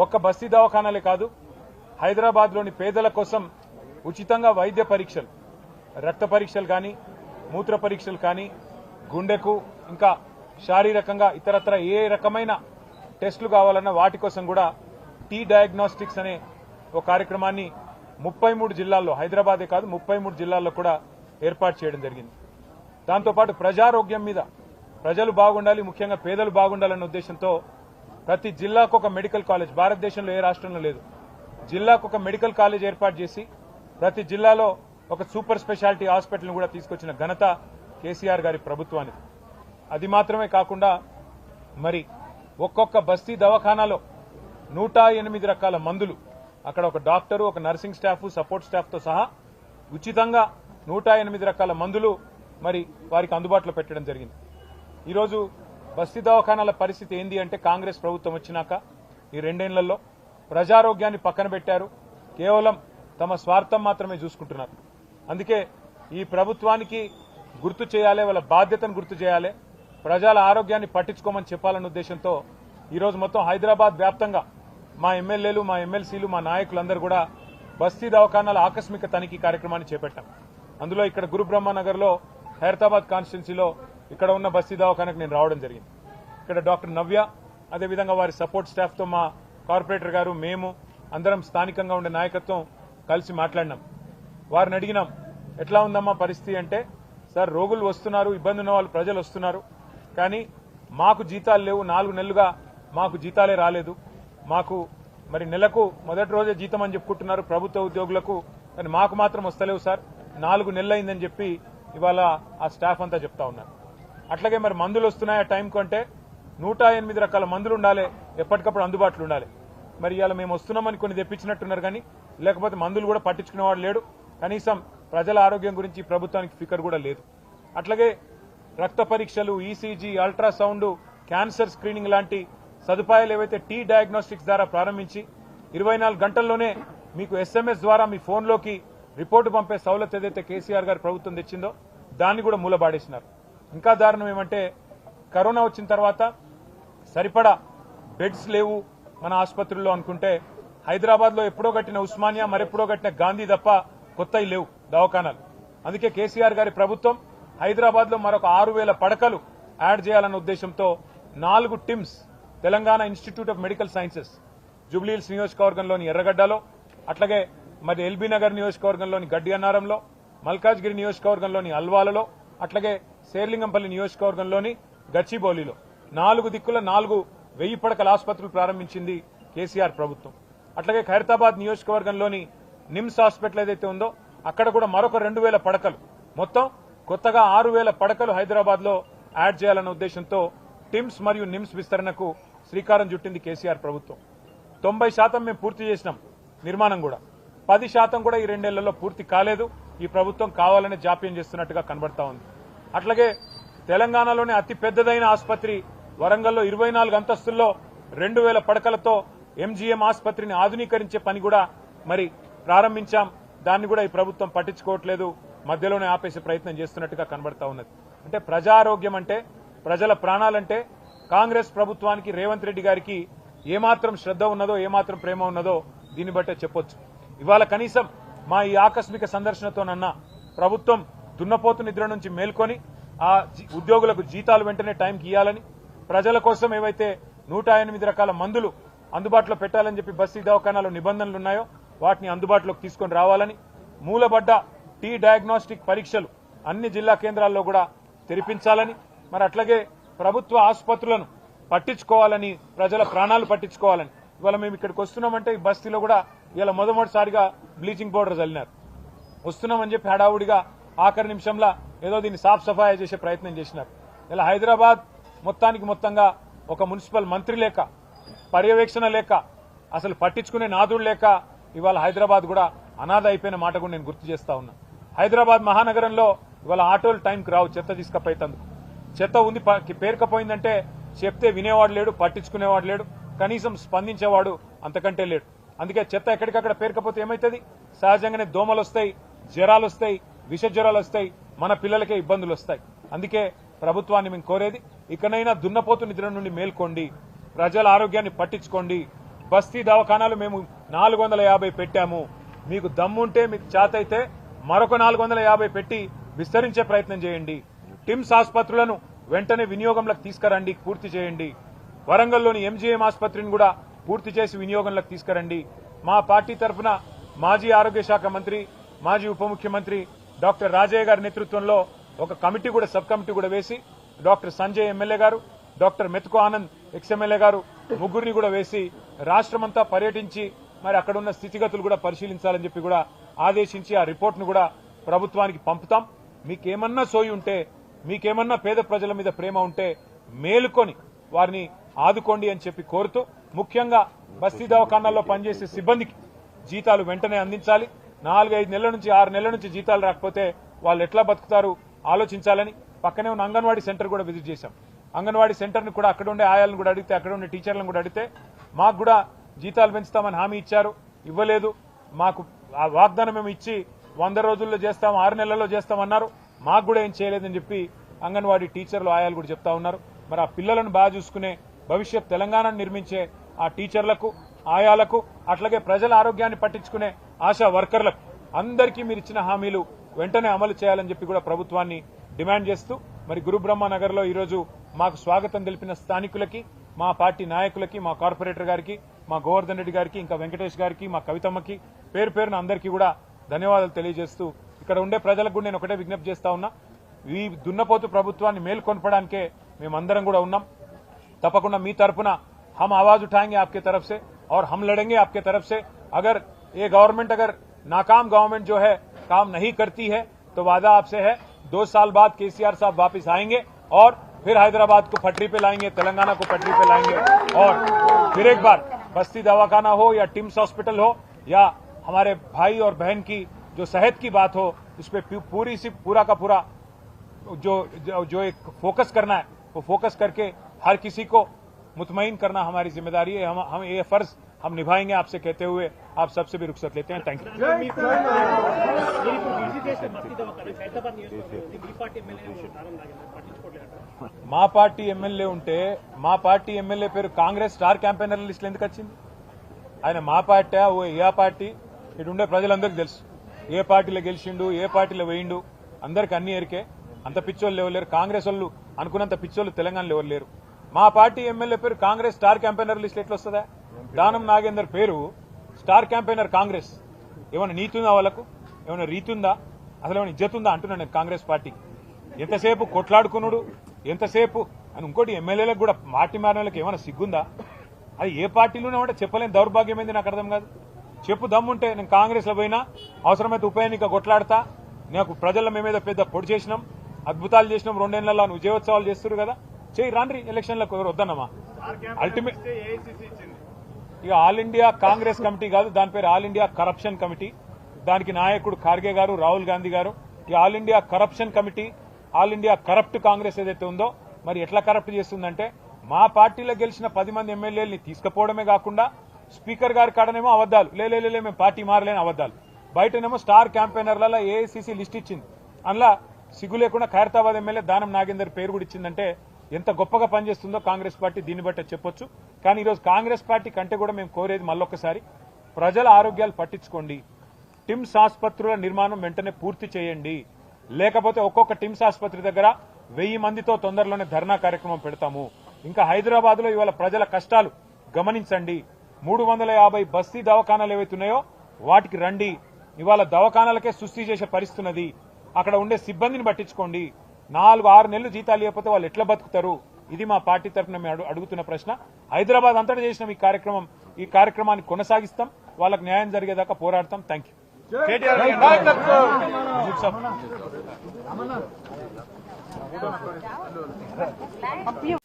ఒక్క బస్తీ దవాఖానాలే కాదు, హైదరాబాద్లోని పేదల కోసం ఉచితంగా వైద్య పరీక్షలు, రక్త పరీక్షలు కానీ, మూత్ర పరీక్షలు కానీ, గుండెకు ఇంకా శారీరకంగా ఇతరత్ర ఏ రకమైన టెస్టులు కావాలన్నా వాటి కోసం కూడా టీ డయాగ్నోస్టిక్స్ అనే ఒక కార్యక్రమాన్ని 33 జిల్లాల్లో, హైదరాబాదే కాదు 33 జిల్లాల్లో కూడా ఏర్పాటు చేయడం జరిగింది. దాంతోపాటు ప్రజారోగ్యం మీద ప్రజలు బాగుండాలి, ముఖ్యంగా పేదలు బాగుండాలన్న ఉద్దేశంతో ప్రతి జిల్లాకు ఒక మెడికల్ కాలేజ్, భారతదేశంలో ఏ రాష్ట్రంలో లేదు, జిల్లాకు ఒక మెడికల్ కాలేజ్ ఏర్పాటు చేసి ప్రతి జిల్లాలో ఒక సూపర్ స్పెషాలిటీ హాస్పిటల్ను కూడా తీసుకొచ్చిన ఘనత కేసీఆర్ గారి ప్రభుత్వానికి. అది మాత్రమే కాకుండా మరి ఒక్కొక్క బస్తీ దవాఖానాలో 108 రకాల మందులు, అక్కడ ఒక డాక్టరు, ఒక నర్సింగ్ స్టాఫ్, సపోర్ట్ స్టాఫ్తో సహా ఉచితంగా 108 రకాల మందులు మరి వారికి అందుబాటులో పెట్టడం జరిగింది. ఈరోజు బస్తీ దవాఖానాల పరిస్థితి ఏంది అంటే, కాంగ్రెస్ ప్రభుత్వం వచ్చినాక ఈ 2 ఏళ్లలో ప్రజారోగ్యాన్ని పక్కన పెట్టారు, కేవలం తమ స్వార్థం మాత్రమే చూసుకుంటున్నారు. అందుకే ఈ ప్రభుత్వానికి గుర్తు చేయాలి, వాళ్ళ బాధ్యతను గుర్తు చేయాలి, ప్రజల ఆరోగ్యాన్ని పట్టించుకోమని చెప్పాలన్న ఉద్దేశంతో ఈరోజు మొత్తం హైదరాబాద్ వ్యాప్తంగా మా ఎమ్మెల్యేలు, మా ఎమ్మెల్సీలు, మా నాయకులందరూ కూడా బస్తీ దవాఖానాల ఆకస్మిక తనిఖీ కార్యక్రమాన్ని చేపట్టాం. అందులో ఇక్కడ గురుబ్రహ్మనగర్లో, ఖైరతాబాద్ కాన్స్టిట్యున్సీలో ఇక్కడ ఉన్న బస్తీ దవాఖానకు నేను రావడం జరిగింది. ఇక్కడ డాక్టర్ నవ్య, అదేవిధంగా వారి సపోర్ట్ స్టాఫ్తో మా కార్పొరేటర్ గారు, మేము అందరం స్థానికంగా ఉండే నాయకత్వం కలిసి మాట్లాడినాం. వారిని అడిగినాం, ఎట్లా ఉందమ్మా పరిస్థితి అంటే, సార్ రోగులు వస్తున్నారు, ఇబ్బంది ఉన్న వాళ్ళు ప్రజలు వస్తున్నారు, కానీ మాకు జీతాలు లేవు, 4 నెలలుగా మాకు జీతాలే రాలేదు, మాకు మరి నెలకు మొదటి రోజే జీతం అని చెప్పుకుంటున్నారు ప్రభుత్వ ఉద్యోగులకు, కానీ మాకు మాత్రం వస్తలేవు సార్, 4 నెలలైందని చెప్పి ఇవాళ ఆ స్టాఫ్ అంతా చెప్తా ఉన్నారు. అట్లాగే మరి మందులు వస్తున్నాయి ఆ టైంకు అంటే 108 రకాల మందులు ఉండాలి, ఎప్పటికప్పుడు అందుబాటులో ఉండాలి. మరి ఇవాళ మేము వస్తున్నామని కొన్ని తెప్పించినట్టున్నారు, కానీ లేకపోతే మందులు కూడా పట్టించుకునేవాడు లేడు, కనీసం ప్రజల ఆరోగ్యం గురించి ప్రభుత్వానికి ఫికర్ కూడా లేదు. అట్లాగే రక్త పరీక్షలు, ఈసీజీ, అల్ట్రాసౌండ్, క్యాన్సర్ స్క్రీనింగ్ లాంటి సదుపాయాలు ఏవైతే టీ డయాగ్నోస్టిక్స్ ద్వారా ప్రారంభించి 24 గంటల్లోనే మీకు ఎస్ఎంఎస్ ద్వారా మీ ఫోన్లోకి రిపోర్టు పంపే సౌలత్ ఏదైతే కేసీఆర్ గారి ప్రభుత్వం తెచ్చిందో దాన్ని కూడా మూలబాడేసినారు. ఇంకా దారుణం ఏమంటే, కరోనా వచ్చిన తర్వాత సరిపడా బెడ్స్ లేవు మన ఆసుపత్రుల్లో అనుకుంటే, హైదరాబాద్లో ఎప్పుడో కట్టిన ఉస్మానియా, మరెప్పుడో కట్టిన గాంధీ తప్ప కొత్తవి లేవు దవాఖానాలు. అందుకే కేసీఆర్ గారి ప్రభుత్వం హైదరాబాద్లో మరొక 6000 పడకలు యాడ్ చేయాలన్న ఉద్దేశంతో 4 TIMS, Telangana institute of medical sciences Jubilee Hills నియోజకవర్గంలోని ఎర్రగడ్డలో, అట్లాగే మరి ఎల్బీ నగర్ నియోజకవర్గంలోని గడ్డి అన్నారంలో, మల్కాజ్గిరి నియోజకవర్గంలోని అల్వాలలో, అట్లాగే శేర్లింగంపల్లి నియోజకవర్గంలోని గచ్చిబౌలిలో 4 దిక్కుల 4,000 పడకల ఆసుపత్రులు ప్రారంభించింది కేసీఆర్ ప్రభుత్వం. అట్లాగే ఖైరతాబాద్ నియోజకవర్గంలోని నిమ్స్ హాస్పిటల్ ఏదైతే ఉందో అక్కడ కూడా మరొక 2000 పడకలు, మొత్తం కొత్తగా 6000 పడకలు హైదరాబాద్ లో యాడ్ చేయాలన్న ఉద్దేశంతో టిమ్స్ మరియు నిమ్స్ విస్తరణకు శ్రీకారం చుట్టింది కేసీఆర్ ప్రభుత్వం. 90% మేము పూర్తి చేసినాం నిర్మాణం కూడా, 10% కూడా ఈ 2 ఏళ్లలో పూర్తి కాలేదు. ఈ ప్రభుత్వం కావాలనే జాప్యం చేస్తున్నట్టుగా కనబడతా ఉంది. అట్లాగే తెలంగాణలోనే అతి పెద్దదైన ఆసుపత్రి వరంగల్లో 24 అంతస్తుల్లో 2000 పడకలతో ఎంజీఎం ఆసుపత్రిని ఆధునీకరించే పని కూడా మరి ప్రారంభించాం. దాన్ని కూడా ఈ ప్రభుత్వం పట్టించుకోవట్లేదు, మధ్యలోనే ఆపేసే ప్రయత్నం చేస్తున్నట్టుగా కనబడతా ఉన్నది. అంటే ప్రజారోగ్యం అంటే, ప్రజల ప్రాణాలంటే కాంగ్రెస్ ప్రభుత్వానికి, రేవంత్ రెడ్డి గారికి ఏమాత్రం శ్రద్ధ ఉన్నదో, ఏమాత్రం ప్రేమ ఉన్నదో దీన్ని బట్టే చెప్పొచ్చు. ఇవాళ కనీసం మా ఈ ఆకస్మిక సందర్శనతోనన్నా ప్రభుత్వం దున్నపోతు నిద్ర నుంచి మేల్కొని ఆ ఉద్యోగులకు జీతాలు వెంటనే టైంకి ఇవ్వాలని, ప్రజల కోసం ఏవైతే 108 రకాల మందులు అందుబాటులో పెట్టాలని చెప్పి బస్తీ దవాఖానాలో నిబంధనలు ఉన్నాయో వాటిని అందుబాటులోకి తీసుకొని రావాలని, మూలబడ్డ టీ డయాగ్నోస్టిక్ పరీక్షలు అన్ని జిల్లా కేంద్రాల్లో కూడా తెరిపించాలని, మరి అట్లాగే ప్రభుత్వ ఆసుపత్రులను పట్టించుకోవాలని, ప్రజల ప్రాణాలు పట్టించుకోవాలని. ఇవాళ మేము ఇక్కడికి వస్తున్నామంటే ఈ బస్తీలో కూడా ఇలా మొదటిసారిగా బ్లీచింగ్ పౌడర్ చల్లినారు. వస్తున్నామని చెప్పి హడావుడిగా ఆఖరి నిమిషంలో ఏదో దీన్ని సాఫ్ సఫాయి చేసే ప్రయత్నం చేసినారు. ఇలా హైదరాబాద్ మొత్తంగా ఒక మున్సిపల్ మంత్రి లేక, పర్యవేక్షణ లేక, అసలు పట్టించుకునే నాదుడు లేక ఇవాళ హైదరాబాద్ కూడా అనాథ అయిపోయిన మాట కూడా నేను గుర్తు చేస్తా ఉన్నా. హైదరాబాద్ మహానగరంలో ఇవాళ ఆటోలు టైంకి రావు చెత్త తీసుకపోయేందుకు. చెత్త ఉంది పేరుకపోయిందంటే చెప్తే వినేవాడు లేడు, పట్టించుకునేవాడు లేడు, కనీసం స్పందించేవాడు అంతకంటే లేడు. అందుకే చెత్త ఎక్కడికక్కడ పేరుకపోతే ఏమవుతుంది, సహజంగానే దోమలు వస్తాయి, జ్వరాలు వస్తాయి, విష జ్వరాలు వస్తాయి, మన పిల్లలకే ఇబ్బందులు వస్తాయి. అందుకే ప్రభుత్వాన్ని మేము కోరేది, ఇకనైనా దున్నపోతు నిద్ర నుండి మేల్కోండి, ప్రజల ఆరోగ్యాన్ని పట్టించుకోండి, బస్తీ దవాఖానాలు మేము 450 పెట్టాము. మీకు దమ్ముంటే మీకు చేతైతే మరొక 450 పెట్టి విస్తరించే ప్రయత్నం చేయండి. టిమ్స్ ఆసుపత్రులను వెంటనే వినియోగంలోకి తీసుకురండి, పూర్తి చేయండి. వరంగల్లోని ఎంజీఎం ఆసుపత్రిని కూడా పూర్తి చేసి వినియోగంలోకి తీసుకురండి. మా పార్టీ తరఫున మాజీ ఆరోగ్య శాఖ మంత్రి, మాజీ ఉప ముఖ్యమంత్రి డాక్టర్ రాజయ్య గారి నేతృత్వంలో ఒక కమిటీ కూడా, సబ్ కమిటీ కూడా వేసి డాక్టర్ సంజయ్ ఎమ్మెల్యే గారు, డాక్టర్ మెతుకు ఆనంద్ ఎక్స్ఎమ్మెల్యే గారు ముగ్గురిని కూడా వేసి రాష్ట్రమంతా పర్యటించి మరి అక్కడ ఉన్న స్థితిగతులు కూడా పరిశీలించాలని చెప్పి కూడా ఆదేశించి ఆ రిపోర్ట్ను కూడా ప్రభుత్వానికి పంపుతాం. మీకేమన్నా సోయి ఉంటే, మీకేమన్నా పేద ప్రజల మీద ప్రేమ ఉంటే మేలుకొని వారిని ఆదుకోండి అని చెప్పి కోరుతూ, ముఖ్యంగా బస్తీ దవాఖానాల్లో పనిచేసే సిబ్బందికి జీతాలు వెంటనే అందించాలి. 4-5 నెలల నుంచి 6 నెలల నుంచి జీతాలు రాకపోతే వాళ్ళు ఎట్లా బతుకుతారు ఆలోచించాలని పక్కనే ఉన్న అంగన్వాడీ సెంటర్ కూడా విజిట్ చేశాం. అంగన్వాడీ సెంటర్ని కూడా అక్కడ ఉండే ఆయాలను కూడా అడిగితే, అక్కడ ఉండే టీచర్లను కూడా అడిగితే మాకు కూడా జీతాలు పెంచుతామని హామీ ఇచ్చారు, ఇవ్వలేదు. మాకు ఆ వాగ్దానం మేము ఇచ్చి 100 రోజుల్లో చేస్తాం, 6 నెలల్లో చేస్తామన్నారు, మాకు కూడా ఏం చేయలేదని చెప్పి అంగన్వాడీ టీచర్లు ఆయాలు కూడా చెప్తా ఉన్నారు. మరి ఆ పిల్లలను బాగా చూసుకునే భవిష్యత్ తెలంగాణను నిర్మించే ఆ టీచర్లకు, ఆయాలకు, అట్లాగే ప్రజల ఆరోగ్యాన్ని పట్టించుకునే ఆశా వర్కర్లకు అందరికీ మీరు ఇచ్చిన హామీలు వెంటనే అమలు చేయాలని చెప్పి కూడా ప్రభుత్వాన్ని డిమాండ్ చేస్తూ, మరి గురుబ్రహ్మనగర్ లో ఈరోజు మాకు స్వాగతం తెలిపిన స్థానికులకి, మా పార్టీ నాయకులకి, మా కార్పొరేటర్ గారికి, మా గోవర్ధన్ రెడ్డి గారికి, ఇంకా వెంకటేష్ గారికి, మా కవితమ్మకి పేరు పేరున అందరికీ కూడా ధన్యవాదాలు తెలియజేస్తూ, ఇక్కడ ఉండే ప్రజలకు కూడా నేను ఒకటే విజ్ఞప్తి చేస్తా ఉన్నా, ఈ దున్నపోతు ప్రభుత్వాన్ని మేల్కొల్పడానికే మేమందరం కూడా ఉన్నాం. తప్పకుండా మీ తరఫున हम आवाज उठाएंगे आपके तरफ से और हम लड़ेंगे आपके तरफ से. अगर ये गवर्नमेंट अगर नाकाम गवर्नमेंट जो है काम नहीं करती है तो वादा आपसे है 2 साल बाद केसीआर साहब वापस आएंगे और फिर हैदराबाद को पटरी पे लाएंगे, तेलंगाना को पटरी पे लाएंगे और फिर एक बार बस्ती दवाखाना हो या टिम्स हॉस्पिटल हो या हमारे भाई और बहन की जो सेहत की बात हो, इस पे पूरा का पूरा जो एक फोकस करना है वो फोकस करके हर किसी को मुतमईन करना हमारी जिम्मेदारी है. हम ये फर्ज हम निभाएंगे आपसे कहते हुए आप सबसे भी रुखसत लेते हैं. Thank you. మా పార్టీ ఎమ్మెల్యే ఉంటే మా పార్టీ ఎమ్మెల్యే పేరు కాంగ్రెస్ స్టార్ క్యాంపెయినర్ లిస్ట్ ఎందుకు వచ్చింది? ఆయన మా పార్టీ ఓ ఏ పార్టీ ఇటు ఉండే ప్రజలందరికీ తెలుసు. ఏ పార్టీలో గెలిచిండు, ఏ పార్టీలో వేయిండు, అందరికి అన్ని ఎరికే. అంత పిచ్చోళ్ళు ఎవరు లేరు. కాంగ్రెస్ వాళ్ళు అనుకున్నంత పిచ్చోళ్ళు తెలంగాణలో ఎవరు లేరు. మా పార్టీ ఎమ్మెల్యే పేరు కాంగ్రెస్ స్టార్ క్యాంపెయినర్ లిస్ట్ ఎట్లా వస్తుందా? దానం నాగేందర్ పేరు స్టార్ క్యాంపెయినర్ కాంగ్రెస్. ఏమైనా నీతి ఉందా వాళ్ళకు? ఏమైనా రీతి ఉందా? అసలు ఏమైనా ఇజ్జత్ ఉందా అంటున్నాను నేను కాంగ్రెస్ పార్టీకి. ఎంతసేపు కొట్లాడుకున్నాడు, ఎంతసేపు అని. ఇంకోటి ఎమ్మెల్యేలకు కూడా పార్టీ మారిన వాళ్ళకి ఏమైనా సిగ్గుందా? అది ఏ పార్టీలోనే ఉంటే చెప్పలేని దౌర్భాగ్యం ఏంది నాకు అర్థం కాదు. చెప్పు దమ్ముంటే నేను కాంగ్రెస్ లో పోయినా, అవసరమైతే ఉప ఎన్నిక కొట్లాడతా, నాకు ప్రజల మేమేదో పెద్ద పొడి చేసినాం, అద్భుతాలు చేసినాం, 2 నెలల్లో విజయోత్సవాలు చేస్తున్నారు కదా, చేయి రాండ్రి ఎలక్షన్లకు. ఎవరు వద్దన్నమా? అల్టిమేట్ ఇక ఆల్ ఇండియా కాంగ్రెస్ కమిటీ కాదు, దాని పేరు ఆల్ ఇండియా కరప్షన్ కమిటీ. దానికి నాయకుడు ఖార్గే గారు, రాహుల్ గాంధీ గారు. ఈ all India corruption committee, all India corrupt Congress ఏదైతే ఉందో మరి ఎట్లా కరప్ట్ చేస్తుందంటే, మా పార్టీలో గెలిచిన 10 మంది ఎమ్మెల్యేలని తీసుకుపోవడమే కాకుండా స్పీకర్ గారి కాడనేమో అబద్దాలు, లే మేము పార్టీ మారలేని అబద్దాలు, బయటనేమో స్టార్ క్యాంపెయినర్లలో ఏఐసీసీ లిస్ట్ ఇచ్చింది. అందులో సిగ్గు లేకుండా ఖైరతాబాద్ ఎమ్మెల్యే దానం నాగేందర్ పేరు కూడా ఇచ్చిందంటే ఎంత గొప్పగా పనిచేస్తుందో కాంగ్రెస్ పార్టీ దీన్ని బట్టే చెప్పొచ్చు. కానీ ఈరోజు కాంగ్రెస్ పార్టీ కంటే కూడా మేము కోరేది మళ్ళొక్కసారి, ప్రజల ఆరోగ్యాలు పట్టించుకోండి. టిమ్స్ ఆసుపత్రుల నిర్మాణం వెంటనే పూర్తి చేయండి. లేకపోతే ఒక్కొక్క టిమ్స్ ఆసుపత్రి దగ్గర 1000 మందితో తొందరలోనే ధర్నా కార్యక్రమం పెడతాము. ఇంకా హైదరాబాద్ లో ఇవాళ ప్రజల కష్టాలు గమనించండి. 350 బస్తీ దవాఖానాలు ఏవైతున్నాయో వాటికి రండి. ఇవాళ దవాఖానాలకే సుస్థి చేసే పరిస్థితి ఉన్నది. అక్కడ ఉండే సిబ్బందిని పట్టించుకోండి. 4-6 నెలలు జీతాలు ఇవ్వకపోతే వాళ్ళు ఎట్లా బతుకుతారు? ఇది మా పార్టీ తరఫున మేము అడుగుతున్న ప్రశ్న. హైదరాబాద్ అంతటా చేసిన ఈ కార్యక్రమాన్ని కొనసాగిస్తాం. వాళ్ళకు న్యాయం జరిగేదాకా పోరాడతాం. Thank you.